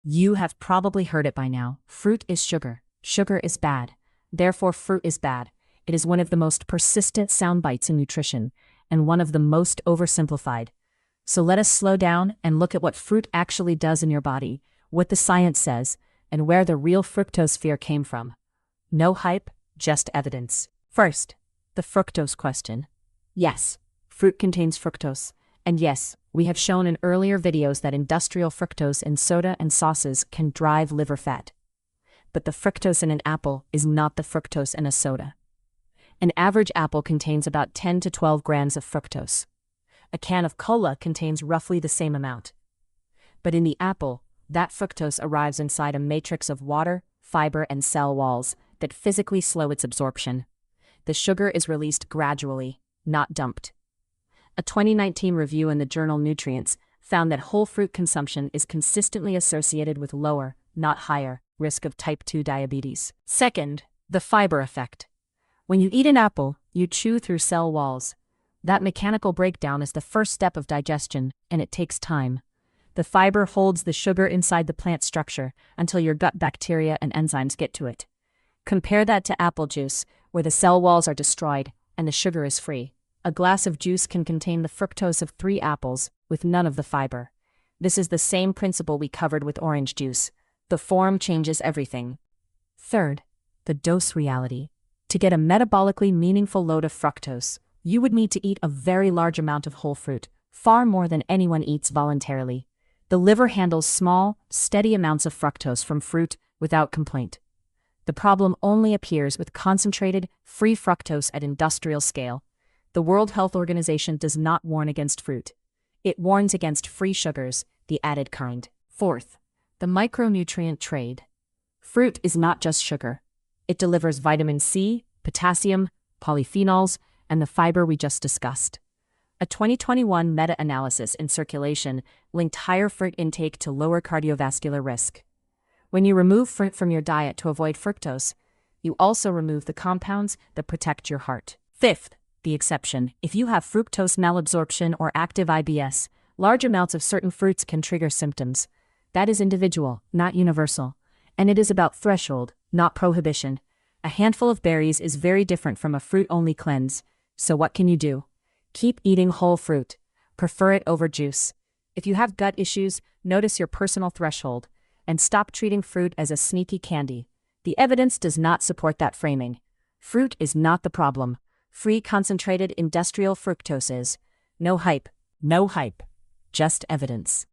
You have probably heard it by now. Fruit is sugar. Sugar is bad. Therefore, fruit is bad. It is one of the most persistent sound bites in nutrition, and one of the most oversimplified. So let us slow down and look at what fruit actually does in your body, what the science says, and where the real fructose fear came from. No hype, just evidence. First, the fructose question. Yes, fruit contains fructose. And yes, we have shown in earlier videos that industrial fructose in soda and sauces can drive liver fat. But the fructose in an apple is not the fructose in a soda. An average apple contains about 10 to 12 grams of fructose. A can of cola contains roughly the same amount. But in the apple, that fructose arrives inside a matrix of water, fiber, and cell walls that physically slow its absorption. The sugar is released gradually, not dumped. A 2019 review in the journal Nutrients found that whole fruit consumption is consistently associated with lower, not higher, risk of type 2 diabetes. Second, the fiber effect. When you eat an apple, you chew through cell walls. That mechanical breakdown is the first step of digestion, and it takes time. The fiber holds the sugar inside the plant structure until your gut bacteria and enzymes get to it. Compare that to apple juice, where the cell walls are destroyed and the sugar is free. A glass of juice can contain the fructose of 3 apples, with none of the fiber. This is the same principle we covered with orange juice. The form changes everything. Third, the dose reality. To get a metabolically meaningful load of fructose, you would need to eat a very large amount of whole fruit, far more than anyone eats voluntarily. The liver handles small, steady amounts of fructose from fruit without complaint. The problem only appears with concentrated, free fructose at industrial scale. The World Health Organization does not warn against fruit. It warns against free sugars, the added kind. Fourth, the micronutrient trade. Fruit is not just sugar. It delivers vitamin C, potassium, polyphenols, and the fiber we just discussed. A 2021 meta-analysis in Circulation linked higher fruit intake to lower cardiovascular risk. When you remove fruit from your diet to avoid fructose, you also remove the compounds that protect your heart. Fifth, the exception. If you have fructose malabsorption or active IBS, large amounts of certain fruits can trigger symptoms. That is individual, not universal. And it is about threshold, not prohibition. A handful of berries is very different from a fruit-only cleanse. So what can you do? Keep eating whole fruit. Prefer it over juice. If you have gut issues, notice your personal threshold, and stop treating fruit as a sneaky candy. The evidence does not support that framing. Fruit is not the problem. Free concentrated industrial fructose is. No hype. No hype. Just evidence.